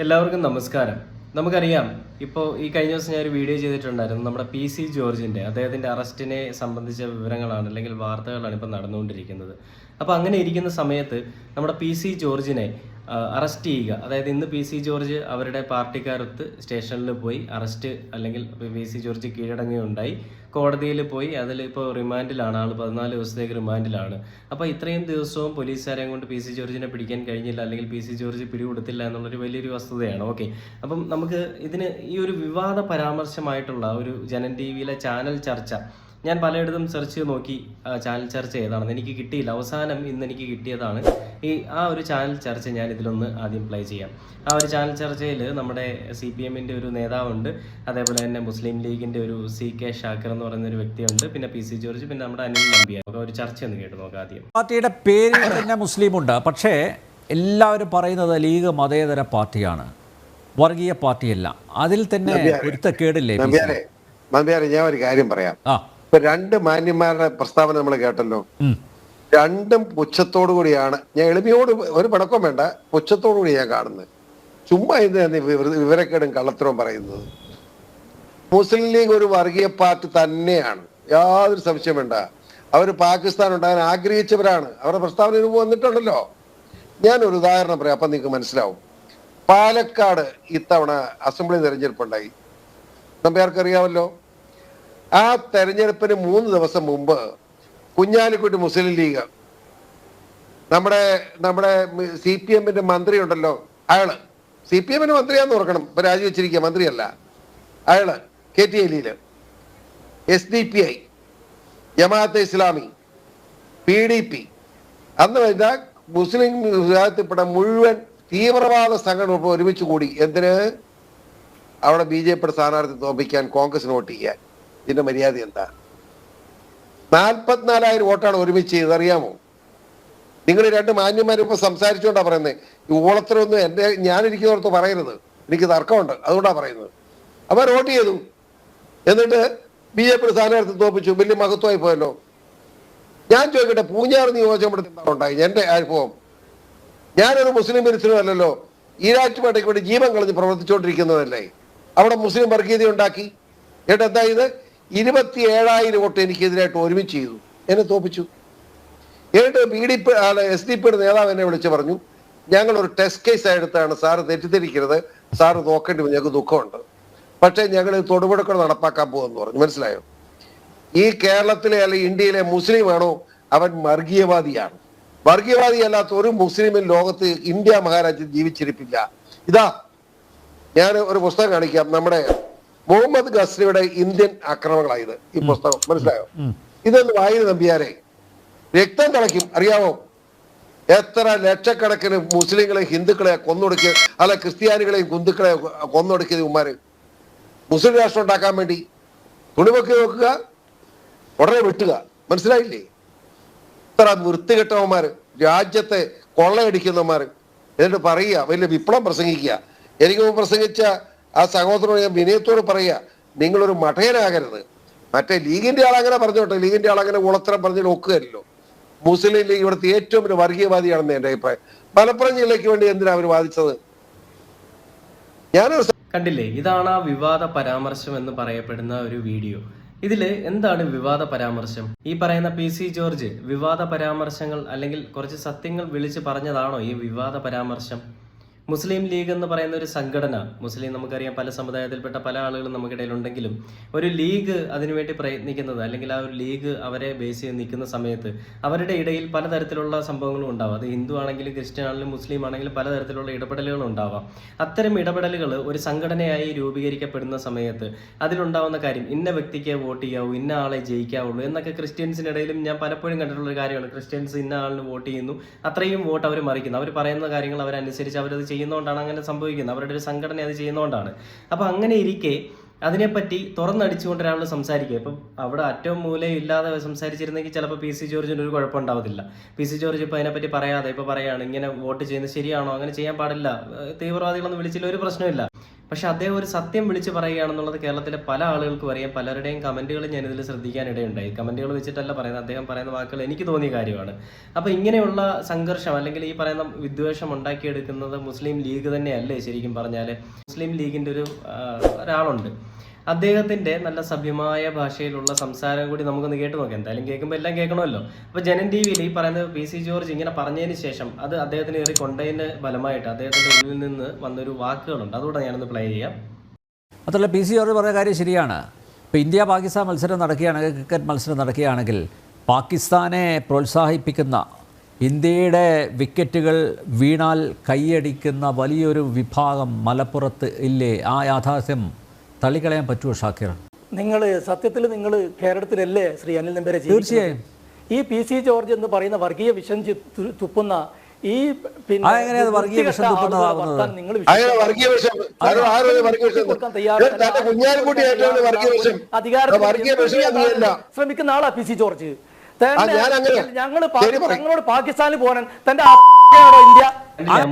എല്ലാവർക്കും നമസ്കാരം. നമുക്കറിയാം, ഇപ്പോൾ ഈ കഴിഞ്ഞ ദിവസം ഞാനൊരു വീഡിയോ ചെയ്തിട്ടുണ്ടായിരുന്നു. നമ്മുടെ PC ജോർജിൻ്റെ അദ്ദേഹത്തിൻ്റെ അറസ്റ്റിനെ സംബന്ധിച്ച വിവരങ്ങളാണ് അല്ലെങ്കിൽ വാർത്തകളാണ് ഇപ്പോൾ നടന്നുകൊണ്ടിരിക്കുന്നത്. അപ്പോൾ അങ്ങനെ ഇരിക്കുന്ന സമയത്ത് നമ്മുടെ PC ജോർജിനെ അറസ്റ്റ് ചെയ്യുക, അതായത് ഇന്ന് PC ജോർജ് അവരുടെ പാർട്ടിക്കാരൊത്ത് സ്റ്റേഷനിൽ പോയി അറസ്റ്റ് അല്ലെങ്കിൽ PC ജോർജ് കീഴടങ്ങുകയുണ്ടായി. കോടതിയിൽ പോയി അതിലിപ്പോൾ റിമാൻഡിലാണ്, ആൾ 14 ദിവസത്തേക്ക് റിമാൻഡിലാണ്. അപ്പോൾ ഇത്രയും ദിവസവും പോലീസുകാരെയും കൊണ്ട് PC ജോർജിനെ പിടിക്കാൻ കഴിഞ്ഞില്ല, അല്ലെങ്കിൽ PC ജോർജ് പിടികൊടുത്തില്ല എന്നുള്ളൊരു വലിയൊരു വസ്തുതയാണ്. ഓക്കെ, അപ്പം നമുക്ക് ഇതിന് ഈ ഒരു വിവാദ പരാമർശമായിട്ടുള്ള ഒരു ജനൻ TVയിലെ ചാനൽ ചർച്ച ഞാൻ പലയിടത്തും സെർച്ച് ചെയ്ത് നോക്കി. ചാനൽ ചർച്ച ഏതാണെന്ന് എനിക്ക് കിട്ടിയില്ല. അവസാനം ഇന്ന് എനിക്ക് കിട്ടിയതാണ് ആ ഒരു ചാനൽ ചർച്ച. ഞാൻ ഇതിലൊന്ന് ആദ്യം പ്ലേ ചെയ്യാം. ആ ഒരു ചാനൽ ചർച്ചയിൽ നമ്മുടെ CPMൻ്റെ ഒരു നേതാവുണ്ട്, അതേപോലെ തന്നെ മുസ്ലിം ലീഗിൻ്റെ ഒരു CK ഷാക്കിർ എന്ന് പറയുന്ന ഒരു വ്യക്തിയുണ്ട്, പിന്നെ PC ജോർജ്, പിന്നെ നമ്മുടെ അനിൽ നമ്പ്യാർ. ഒരു ചർച്ച ഒന്ന് കേട്ട് നോക്കാം ആദ്യം. പാർട്ടിയുടെ പേരിൽ തന്നെ മുസ്ലിമുണ്ട്, പക്ഷേ എല്ലാവരും പറയുന്നത് ലീഗ് മതേതര പാർട്ടിയാണ്, വർഗീയ പാർട്ടിയല്ല. അതിൽ തന്നെ പൊരുത്തക്കേടില്ലേ? ഞാൻ ഒരു കാര്യം പറയാം. ഇപ്പൊ രണ്ട് മാന്യന്മാരുടെ പ്രസ്താവന നമ്മൾ കേട്ടല്ലോ. രണ്ടും പുച്ഛത്തോടു കൂടിയാണ്, ഞാൻ എളിമയോട് ഒരു പടക്കം വേണ്ട, പുച്ഛത്തോടു കൂടി ഞാൻ കാണുന്നത്. ചുമ്മാ ഇത് വിവരക്കേടും കള്ളത്തരവും പറയുന്നത്. മുസ്ലിം ലീഗ് ഒരു വർഗീയ പാർട്ടി തന്നെയാണ്, യാതൊരു സംശയം വേണ്ട. അവർ പാകിസ്ഥാൻ ഉണ്ടാകാൻ ആഗ്രഹിച്ചവരാണ്. അവരുടെ പ്രസ്താവന വന്നിട്ടുണ്ടല്ലോ. ഞാനൊരു ഉദാഹരണം പറയാം, അപ്പൊ നിങ്ങൾക്ക് മനസ്സിലാവും. പാലക്കാട് ഇത്തവണ അസംബ്ലി തെരഞ്ഞെടുപ്പുണ്ടായി, നമ്പ്യാർക്കറിയാമല്ലോ. ആ തെരഞ്ഞെടുപ്പിന് 3 ദിവസം മുമ്പ് കുഞ്ഞാലിക്കുട്ടി മുസ്ലിം ലീഗ് നമ്മുടെ CPMന്റെ മന്ത്രി ഉണ്ടല്ലോ, അയാള് CPMന്റെ മന്ത്രിയാന്ന് ഓർക്കണം, ഇപ്പൊ രാജിവെച്ചിരിക്കുക, മന്ത്രിയല്ല അയാള്. KT Jaleel, SDPI, Jamaat-e Islami, PDP, അന്ന് കഴിഞ്ഞാൽ മുസ്ലിം വിഭാഗത്തിൽപ്പെട്ട മുഴുവൻ തീവ്രവാദ സംഘടന ഒരുമിച്ച് കൂടി. എന്തിന്? അവിടെ BJPയുടെ സ്ഥാനാർത്ഥി തോൽപ്പിക്കാൻ, കോൺഗ്രസിന് വോട്ട് ചെയ്യാൻ. ഇതിന്റെ മര്യാദ എന്താ? 44,000 വോട്ടാണ് ഒരുമിച്ച് ചെയ്തത്, അറിയാമോ? നിങ്ങൾ രണ്ട് മാന്യന്മാരും ഇപ്പൊ സംസാരിച്ചുകൊണ്ടാ പറയുന്നത്. ഈ ഓളത്തരൊന്നും ഞാനിരിക്കുന്നവർക്ക് പറയരുത്, എനിക്ക് തർക്കമുണ്ട്, അതുകൊണ്ടാണ് പറയുന്നത്. അവർ വോട്ട് ചെയ്തു, എന്നിട്ട് BJPയുടെ സ്ഥാനാർത്ഥി തോൽപ്പിച്ചു, വലിയ മഹത്വമായി പോയല്ലോ. ഞാൻ ചോദിക്കട്ടെ, പൂഞ്ഞാർ നിയോജകമണ്ഡലത്തിൽ എന്താണ് ഉണ്ടായി? എന്റെ അനുഭവം, ഞാനൊരു മുസ്ലിം വിരുദ്ധനും അല്ലല്ലോ, ഈരാറ്റുപേട്ടയ്ക്ക് വേണ്ടി ജീവൻ കളഞ്ഞ് പ്രവർത്തിച്ചുകൊണ്ടിരിക്കുന്നതല്ലേ. അവിടെ മുസ്ലിം വർഗീയത ഉണ്ടാക്കി. എന്നിട്ട് എന്താ ഇത്? 27,000 വോട്ട് എനിക്കെതിരായിട്ട് ഒരുമിച്ച് ചെയ്തു, എന്നെ തോപ്പിച്ചു. എന്നിട്ട് SDPയുടെ നേതാവ് എന്നെ വിളിച്ച് പറഞ്ഞു, ഞങ്ങൾ ഒരു ടെസ്റ്റ് കേസ് എടുത്താണ്, സാറ് തെറ്റിദ്ധരിക്കരുത്, സാറ് നോക്കേണ്ടി വരും, ഞങ്ങൾക്ക് ദുഃഖമുണ്ട്, പക്ഷേ ഞങ്ങൾ തൊടുപുഴക്കൾ നടപ്പാക്കാൻ പോകുമെന്ന് പറഞ്ഞു. മനസ്സിലായോ? ഈ കേരളത്തിലെ അല്ലെങ്കിൽ ഇന്ത്യയിലെ മുസ്ലിം ആണോ അവൻ വർഗീയവാദിയാണ്. വർഗീയവാദി അല്ലാത്ത ഒരു മുസ്ലിമിൻ ലോകത്ത് ഇന്ത്യ മഹാരാജ്യം ജീവിച്ചിരിപ്പില്ല. ഇതാ ഞാൻ ഒരു പുസ്തകം കാണിക്കാം, നമ്മുടെ മുഹമ്മദ് ഗസ്നിയുടെ ഇന്ത്യൻ ആക്രമണങ്ങളായത് ഈ പുസ്തകം. മനസ്സിലായോ? ഇതൊന്ന് വായന നമ്പിയാരെ രക്തം തിളയ്ക്കും, അറിയാമോ? എത്ര ലക്ഷക്കണക്കിന് മുസ്ലിങ്ങളെ ഹിന്ദുക്കളെ കൊന്നൊടുക്കിയ, അല്ല ക്രിസ്ത്യാനികളെയും ഹിന്ദുക്കളെ കൊന്നൊടുക്കിയത് ഉമ്മാര് മുസ്ലിം രാഷ്ട്രം ഉണ്ടാക്കാൻ വേണ്ടി. തുണിവെക്കി നോക്കുക, ഉടനെ വെട്ടുക. മനസ്സിലായില്ലേ? ഇത്ര വൃത്തികെട്ടവന്മാര്, രാജ്യത്തെ കൊള്ളയടിക്കുന്നവന്മാര്. എന്നിട്ട് പറയുക, വലിയ വിപ്ലവം പ്രസംഗിക്കുക. എനിക്ക് പ്രസംഗിച്ച ആ സഹോദരനോട് ഞാൻ വിനയത്തോട് പറയുക, നിങ്ങളൊരു മഠയനാകരുത്. മറ്റേ ലീഗിന്റെ ആളങ്ങനെ പറഞ്ഞോട്ടെ, ലീഗിന്റെ ആളങ്ങനെ ഉളത്തരം പറഞ്ഞാൽ ഒക്കുകയല്ലോ. മുസ്ലിം ലീഗ് ഇവിടുത്തെ ഏറ്റവും വലിയ വർഗീയവാദിയാണെന്ന് എന്റെ അഭിപ്രായം. മലപ്പുറം ജില്ലയ്ക്ക് വേണ്ടി എന്തിനാ അവർ വാദിച്ചത്? ഞാനൊരു കണ്ടില്ലേ, ഇതാണ് ആ വിവാദ പരാമർശം എന്ന് പറയപ്പെടുന്ന ഒരു വീഡിയോ. ഇതില് എന്താണ് വിവാദ പരാമർശം? ഈ പറയുന്ന PC ജോർജ് വിവാദ പരാമർശങ്ങൾ അല്ലെങ്കിൽ കുറച്ച് സത്യങ്ങൾ വിളിച്ച് പറഞ്ഞതാണോ ഈ വിവാദ പരാമർശം? മുസ്ലിം ലീഗ് എന്ന് പറയുന്ന ഒരു സംഘടന, മുസ്ലിം നമുക്കറിയാം പല സമുദായത്തിൽപ്പെട്ട പല ആളുകളും നമുക്കിടയിലുണ്ടെങ്കിലും ഒരു ലീഗ് അതിനുവേണ്ടി പ്രയത്നിക്കുന്നത്, അല്ലെങ്കിൽ ആ ഒരു ലീഗ് അവരെ ബേസ് ചെയ്ത് നിൽക്കുന്ന സമയത്ത് അവരുടെ ഇടയിൽ പലതരത്തിലുള്ള സംഭവങ്ങളും ഉണ്ടാവാം. അത് ഹിന്ദു ആണെങ്കിലും ക്രിസ്ത്യൻ ആണെങ്കിലും മുസ്ലിം ആണെങ്കിലും പലതരത്തിലുള്ള ഇടപെടലുകളും ഉണ്ടാവാം. അത്തരം ഇടപെടലുകൾ ഒരു സംഘടനയായി രൂപീകരിക്കപ്പെടുന്ന സമയത്ത് അതിലുണ്ടാവുന്ന കാര്യം, ഇന്ന വ്യക്തിക്ക് വോട്ട് ചെയ്യാവൂ, ഇന്ന ആളെ ജയിക്കാവുള്ളൂ എന്നൊക്കെ ക്രിസ്ത്യൻസിനിടയിലും ഞാൻ പലപ്പോഴും കണ്ടിട്ടുള്ള കാര്യമാണ്. ക്രിസ്ത്യൻസ് ഇന്ന ആളിന് വോട്ട് ചെയ്യുന്നു, അത്രയും വോട്ട് അവർ മറിക്കുന്നു, അവർ പറയുന്ന കാര്യങ്ങൾ അവരനുസരിച്ച് അവരത് ചെയ്യുന്നതുകൊണ്ടാണ് അങ്ങനെ സംഭവിക്കുന്നത്. അവരുടെ ഒരു സംഘടന അത് ചെയ്യുന്നതുകൊണ്ടാണ്. അപ്പൊ അങ്ങനെ ഇരിക്കെ അതിനെപ്പറ്റി തുറന്നടിച്ചുകൊണ്ട് ഒരാൾ സംസാരിക്കുക. ഇപ്പം അവിടെ അറ്റവും മൂലയും ഇല്ലാതെ സംസാരിച്ചിരുന്നെങ്കിൽ ചിലപ്പോൾ PC ജോർജിന് ഒരു കുഴപ്പമുണ്ടാവത്തില്ല. PC ജോർജ് ഇപ്പൊ അതിനെപ്പറ്റി പറയാതെ ഇപ്പൊ പറയാണ് ഇങ്ങനെ വോട്ട് ചെയ്യുന്നത് ശരിയാണോ, അങ്ങനെ ചെയ്യാൻ പാടില്ല, തീവ്രവാദികളൊന്നും വിളിച്ചില്ല, ഒരു പ്രശ്നമില്ല. പക്ഷെ അദ്ദേഹം ഒരു സത്യം വിളിച്ച് പറയുകയാണെന്നുള്ളത് കേരളത്തിലെ പല ആളുകൾക്കും അറിയാം. പലരുടെയും കമന്റുകൾ ഞാനിതിൽ ശ്രദ്ധിക്കാനിടയുണ്ടായി. കമന്റുകൾ വെച്ചിട്ടല്ല പറയുന്നത്, അദ്ദേഹം പറയുന്ന വാക്കുകൾ എനിക്ക് തോന്നിയ കാര്യമാണ്. അപ്പോൾ ഇങ്ങനെയുള്ള സംഘർഷം അല്ലെങ്കിൽ ഈ പറയുന്ന വിദ്വേഷം ഉണ്ടാക്കിയെടുക്കുന്നത് മുസ്ലിം ലീഗ് തന്നെയല്ലേ ശരിക്കും പറഞ്ഞാൽ? മുസ്ലിം ലീഗിൻ്റെ ഒരാളുണ്ട്, അദ്ദേഹത്തിന്റെ നല്ല സഭ്യമായ ഭാഷയിലുള്ള സംസാരം കൂടി നമുക്കൊന്ന് കേട്ട് നോക്കാം. എന്തായാലും കേൾക്കുമ്പോൾ എല്ലാം കേൾക്കണമല്ലോ. അപ്പൊ ജനൻ ടി വിയിൽ ഈ പറയുന്നത് PC ജോർജ് ഇങ്ങനെ പറഞ്ഞതിന് ശേഷം അത് അദ്ദേഹത്തിന് ഏറി കൊണ്ടതിന് ഫലമായിട്ട് അദ്ദേഹത്തിന്റെ ഉള്ളിൽ നിന്ന് വന്നൊരു വാക്കുകളുണ്ട്. അതുകൂടെ ഞാനൊന്ന് പ്ലേ ചെയ്യാം. മാത്രമല്ല PC ജോർജ് പറഞ്ഞ കാര്യം ശരിയാണ്. ഇപ്പോൾ ഇന്ത്യ പാകിസ്ഥാൻ മത്സരം നടക്കുകയാണെങ്കിൽ, ക്രിക്കറ്റ് മത്സരം നടക്കുകയാണെങ്കിൽ പാകിസ്ഥാനെ പ്രോത്സാഹിപ്പിക്കുന്ന, ഇന്ത്യയുടെ വിക്കറ്റുകൾ വീണാൽ കൈയടിക്കുന്ന വലിയൊരു വിഭാഗം മലപ്പുറത്ത് ഇല്ലേ? ആ യാഥാർത്ഥ്യം തള്ളിക്കളയാൻ പറ്റുമോ ഷാക്കിർ? സത്യത്തിൽ നിങ്ങൾ കേരളത്തിലല്ലേ ശ്രീ അനിൽ നമ്പ്യാരെ? തീർച്ചയായും. ഈ PC ജോർജ് എന്ന് പറയുന്ന വർഗീയ വിഷം തുപ്പുന്ന ഈ വർഗീയ വിഷം തുപ്പുന്നതാകുന്നത് ശ്രമിക്കുന്ന ആളാ PC ജോർജ്. ഞങ്ങളോട് പാകിസ്ഥാനിൽ പോകാൻ തന്റെ ഇന്ത്യ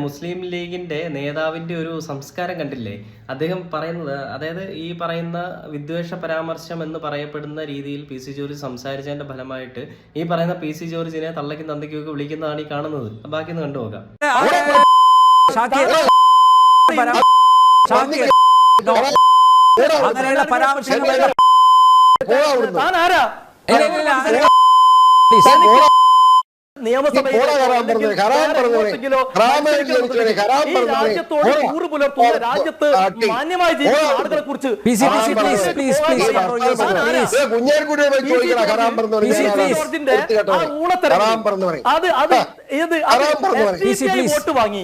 മുസ്ലിം ലീഗിന്റെ നേതാവിന്റെ ഒരു സംസ്കാരം കണ്ടില്ലേ? അദ്ദേഹം പറയുന്നത്, അതായത് ഈ പറയുന്ന വിദ്വേഷ പരാമർശം എന്ന് പറയപ്പെടുന്ന രീതിയിൽ PC ജോർജ് സംസാരിച്ചതിന്റെ ഫലമായിട്ട് ഈ പറയുന്ന PC ജോർജിനെ തള്ളയ്ക്കും തന്തയ്ക്കും ഒക്കെ വിളിക്കുന്നതാണ് ഈ കാണുന്നത്. ബാക്കി ഒന്ന് കണ്ടുപോകാം. അങ്ങനെയുള്ള പരാമർശങ്ങൾ മാന്യമായി ജീവിക്കുന്ന ആളുകളെ കുറിച്ച് വോട്ട് വാങ്ങി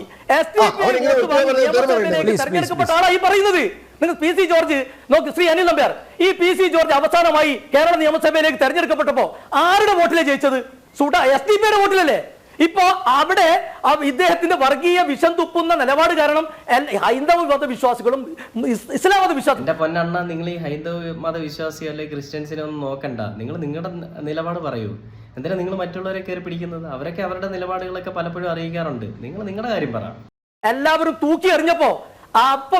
തെരഞ്ഞെടുക്കപ്പെട്ട ആളായി പറയുന്നത്. നിങ്ങൾ PC ജോർജ് നോക്ക്, ശ്രീ അനിൽ നമ്പ്യാർ, ഈ PC ജോർജ് അവസാനമായി കേരള നിയമസഭയിലേക്ക് തെരഞ്ഞെടുക്കപ്പെട്ടപ്പോ ആരുടെ വോട്ടിലെ ജയിച്ചത്? SDP-യുടെ വോട്ടിലല്ലേ? ഇപ്പോ അവിടെ ഇദ്ദേഹത്തിന്റെ വർഗീയ വിഷം തുപ്പുന്ന നിലപാട് കാരണം ഹൈന്ദവ മതവിശ്വാസികളും ഇസ്ലാം മതവിശ്വാസികളും. എന്റെ പൊന്നണ്ണ, നിങ്ങൾ ഈ ഹൈന്ദവ മതവിശ്വാസിയോ അല്ലെങ്കിൽ ക്രിസ്ത്യൻസിനെ ഒന്നും നോക്കണ്ട. നിങ്ങൾ നിങ്ങളുടെ നിലപാട് പറയൂ. എന്തിനാ നിങ്ങൾ മറ്റുള്ളവരെ കയറി പിടിക്കുന്നത്? അവരൊക്കെ അവരുടെ നിലപാടുകളൊക്കെ പലപ്പോഴും അറിയിക്കാറുണ്ട്. നിങ്ങൾ നിങ്ങളുടെ കാര്യം പറ. എല്ലാവരും തൂക്കി എറിഞ്ഞപ്പോ അപ്പൊ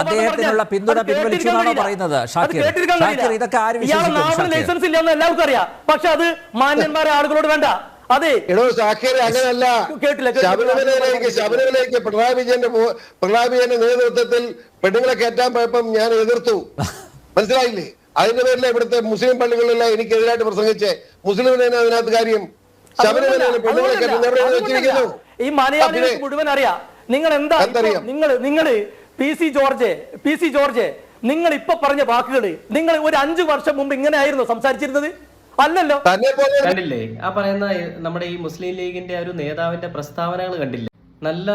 അദ്ദേഹത്തിനുള്ള പിന്തുണ പിൻവലിച്ചു എന്നാണ് പറയുന്നത്. ഇതൊക്കെ ആര് വിശ്വസിക്കും? ലൈസൻസ് ഇല്ലെന്ന് എല്ലാവർക്കും അറിയാം. പക്ഷെ അത് മാന്യന്മാരെ ആളുകളോട് വേണ്ട. അതെ, അങ്ങനല്ല. ശബരിമലയിലേക്ക് പിണറായി വിജയന്റെ നേതൃത്വത്തിൽ പെണ്ണുങ്ങളെ കയറ്റാൻ പോയപ്പം ഞാൻ എതിർത്തു. മനസ്സിലായില്ലേ? അതിന്റെ പേരിൽ ഇവിടുത്തെ മുസ്ലിം പള്ളികളിലെല്ലാം എനിക്കെതിരായിട്ട് പ്രസംഗിച്ച് മുസ്ലിമിനെ അതിനകത്ത് കാര്യം. ശബരിമലയിൽ പെണ്ണുങ്ങളെ കയറ്റുന്നു. ഈ മലയാളികൾക്ക് മുഴുവൻ അറിയാം. നിങ്ങൾ എന്താ നിങ്ങള് PC ജോർജ് നിങ്ങൾ ഇപ്പൊ പറഞ്ഞ വാക്കുകൾ നിങ്ങൾ ഒരു 5 വർഷം മുമ്പ് ഇങ്ങനെ ആയിരുന്നു സംസാരിച്ചിരുന്നത്? അല്ലല്ലോ. കണ്ടില്ലേ ആ പറയുന്ന നമ്മുടെ ഈ മുസ്ലിം ലീഗിന്റെ ഒരു നേതാവിന്റെ പ്രസ്താവനകൾ കണ്ടില്ലേ? നല്ല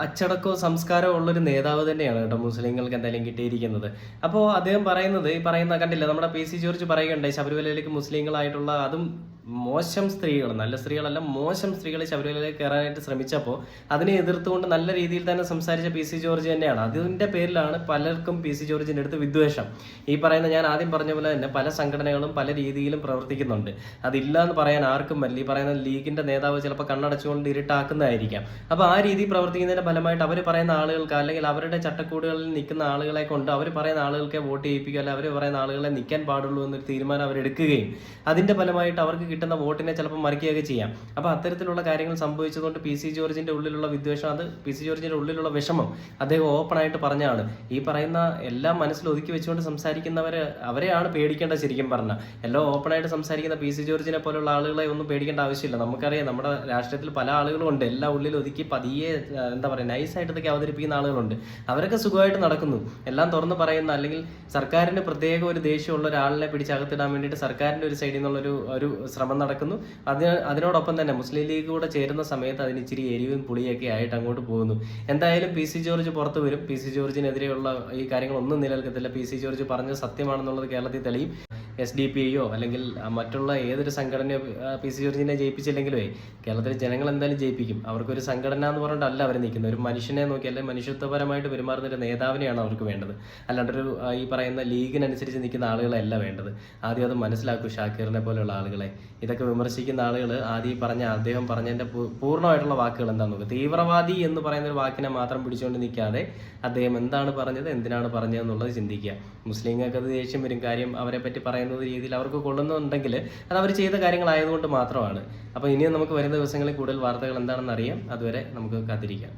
അച്ചടക്കവും സംസ്കാരവും ഉള്ളൊരു നേതാവ് തന്നെയാണ് കേട്ടോ മുസ്ലിങ്ങൾക്ക് എന്തായാലും കിട്ടിയിരിക്കുന്നത്. അപ്പോൾ അദ്ദേഹം പറയുന്നത് ഈ പറയുന്ന കണ്ടില്ല, നമ്മുടെ PC ജോർജ് പറയുകയുണ്ടായി ശബരിമലയിലേക്ക് മുസ്ലിങ്ങളായിട്ടുള്ള അതും മോശം സ്ത്രീകൾ, നല്ല സ്ത്രീകളല്ല മോശം സ്ത്രീകൾ ശബരിമലയിലേക്ക് കയറാനായിട്ട് ശ്രമിച്ചപ്പോൾ അതിനെ എതിർത്തുകൊണ്ട് നല്ല രീതിയിൽ തന്നെ സംസാരിച്ച PC ജോർജ് തന്നെയാണ്. അതിന്റെ പേരിലാണ് പലർക്കും PC ജോർജിന്റെ അടുത്ത് വിദ്വേഷം. ഈ പറയുന്ന ഞാൻ ആദ്യം പറഞ്ഞ പോലെ തന്നെ പല സംഘടനകളും പല രീതിയിലും പ്രവർത്തിക്കുന്നുണ്ട്. അതില്ല എന്ന് പറയാൻ ആർക്കും പറ്റില്ല. ഈ പറയുന്ന ലീഗിന്റെ നേതാവ് ചിലപ്പോൾ കണ്ണടച്ചുകൊണ്ട് ഇരുട്ടാക്കുന്നതായിരിക്കാം. അപ്പോൾ ആ രീതി പ്രവർത്തിക്കുന്നതിന്റെ ഫലമായിട്ട് അവർ പറയുന്ന ആളുകൾക്ക് അല്ലെങ്കിൽ അവരുടെ ചട്ടക്കൂടുകളിൽ നിൽക്കുന്ന ആളുകളെ കൊണ്ട് അവർ പറയുന്ന ആളുകൾക്ക് വോട്ട് ചെയ്യിപ്പിക്കുക, അല്ലെങ്കിൽ അവർ പറയുന്ന ആളുകളെ നിൽക്കാൻ പാടുള്ളൂ എന്നൊരു തീരുമാനം അവരെടുക്കുകയും അതിന്റെ ഫലമായിട്ട് അവർക്ക് കിട്ടുന്ന വോട്ടിനെ ചിലപ്പോൾ മറിക്കുകയൊക്കെ ചെയ്യാം. അപ്പോൾ അത്തരത്തിലുള്ള കാര്യങ്ങൾ സംഭവിച്ചതുകൊണ്ട് PC ജോർജിന്റെ ഉള്ളിലുള്ള വിദ്വേഷം, അത് PC ജോർജിന്റെ ഉള്ളിലുള്ള വിഷമം അദ്ദേഹം ഓപ്പൺ ആയിട്ട് പറഞ്ഞാണ്. ഈ പറയുന്ന എല്ലാം മനസ്സിൽ ഒതുക്കി വെച്ചുകൊണ്ട് അവരെയാണ് പേടിക്കേണ്ടത്. ശരിക്കും പറഞ്ഞാൽ എല്ലാം ഓപ്പൺ ആയിട്ട് സംസാരിക്കുന്ന PC ജോർജിനെ പോലുള്ള ആളുകളെ ഒന്നും പേടിക്കേണ്ട ആവശ്യമില്ല. നമുക്കറിയാം നമ്മുടെ രാഷ്ട്രീയത്തിൽ പല ആളുകളും ഉണ്ട്, എല്ലാം ഉള്ളിൽ ഒതുക്കി പതിയെ എന്താ പറയുക നൈസായിട്ട് ഇതൊക്കെ അവതരിപ്പിക്കുന്ന ആളുകളുണ്ട്. അവരൊക്കെ സുഖമായിട്ട് നടക്കുന്നു, എല്ലാം തുറന്ന് പറയുന്ന, അല്ലെങ്കിൽ സർക്കാരിന് പ്രത്യേക ഒരു ദേഷ്യമുള്ള ഒരാളിനെ പിടിച്ചകത്തിടാൻ വേണ്ടിയിട്ട് സർക്കാരിന്റെ ഒരു സൈഡിൽ നിന്നുള്ള ഒരു ശ്രമം നടക്കുന്നു. അതിനോടൊപ്പം തന്നെ മുസ്ലിം ലീഗ് കൂടെ ചേരുന്ന സമയത്ത് അതിന് ഇച്ചിരി എരിവും പുളിയൊക്കെ ആയിട്ട് അങ്ങോട്ട് പോകുന്നു. എന്തായാലും PC ജോർജ് പുറത്തു വരും. PC ജോർജിനെതിരെയുള്ള ഈ കാര്യങ്ങളൊന്നും നിലനിൽക്കത്തില്ല. PC ജോർജ് പറഞ്ഞത് സത്യമാണെന്നുള്ളത് കേരളത്തിൽ തെളിയും. SDPI അല്ലെങ്കിൽ മറ്റുള്ള ഏതൊരു സംഘടനയോ PC ജോർജിനെ ജയിപ്പിച്ചില്ലെങ്കിലേ കേരളത്തിലെ ജനങ്ങൾ എന്തായാലും ജയിപ്പിക്കും. അവർക്കൊരു സംഘടന എന്ന് പറഞ്ഞിട്ടല്ല അവർ നിൽക്കുന്നത്. ഒരു മനുഷ്യനെ നോക്കി അല്ലെങ്കിൽ മനുഷ്യത്വപരമായിട്ട് പെരുമാറുന്ന ഒരു നേതാവിനെയാണ് അവർക്ക് വേണ്ടത്. അല്ലാണ്ടൊരു ഈ പറയുന്ന ലീഗിനനുസരിച്ച് നിൽക്കുന്ന ആളുകളല്ല വേണ്ടത്. ആദ്യം അത് മനസ്സിലാക്കൂ. ഷാക്കിറിനെ പോലെയുള്ള ആളുകളെ, ഇതൊക്കെ വിമർശിക്കുന്ന ആളുകൾ ആദ്യം അദ്ദേഹം പറഞ്ഞതിൻ്റെ പൂർണ്ണമായിട്ടുള്ള വാക്കുകൾ എന്താണെന്ന് നോക്കുക. തീവ്രവാദി എന്ന് പറയുന്ന ഒരു വാക്കിനെ മാത്രം പിടിച്ചുകൊണ്ട് നിൽക്കാതെ അദ്ദേഹം എന്താണ് പറഞ്ഞത്, എന്തിനാണ് പറഞ്ഞത് എന്നുള്ളത് ചിന്തിക്കുക. മുസ്ലിങ്ങൾക്ക് അത് ദേഷ്യം വരും. കാര്യം അവരെ പറ്റി പറയുന്ന രീതിയിൽ അവർക്ക് കൊള്ളുന്നുണ്ടെങ്കിൽ അത് അവർ ചെയ്ത കാര്യങ്ങളായതുകൊണ്ട് മാത്രമാണ്. അപ്പോൾ ഇനിയും നമുക്ക് വരുന്ന ദിവസങ്ങളിൽ കൂടുതൽ വാർത്തകൾ എന്താണെന്ന് അറിയാം. അതുവരെ നമുക്ക് കാത്തിരിക്കാം.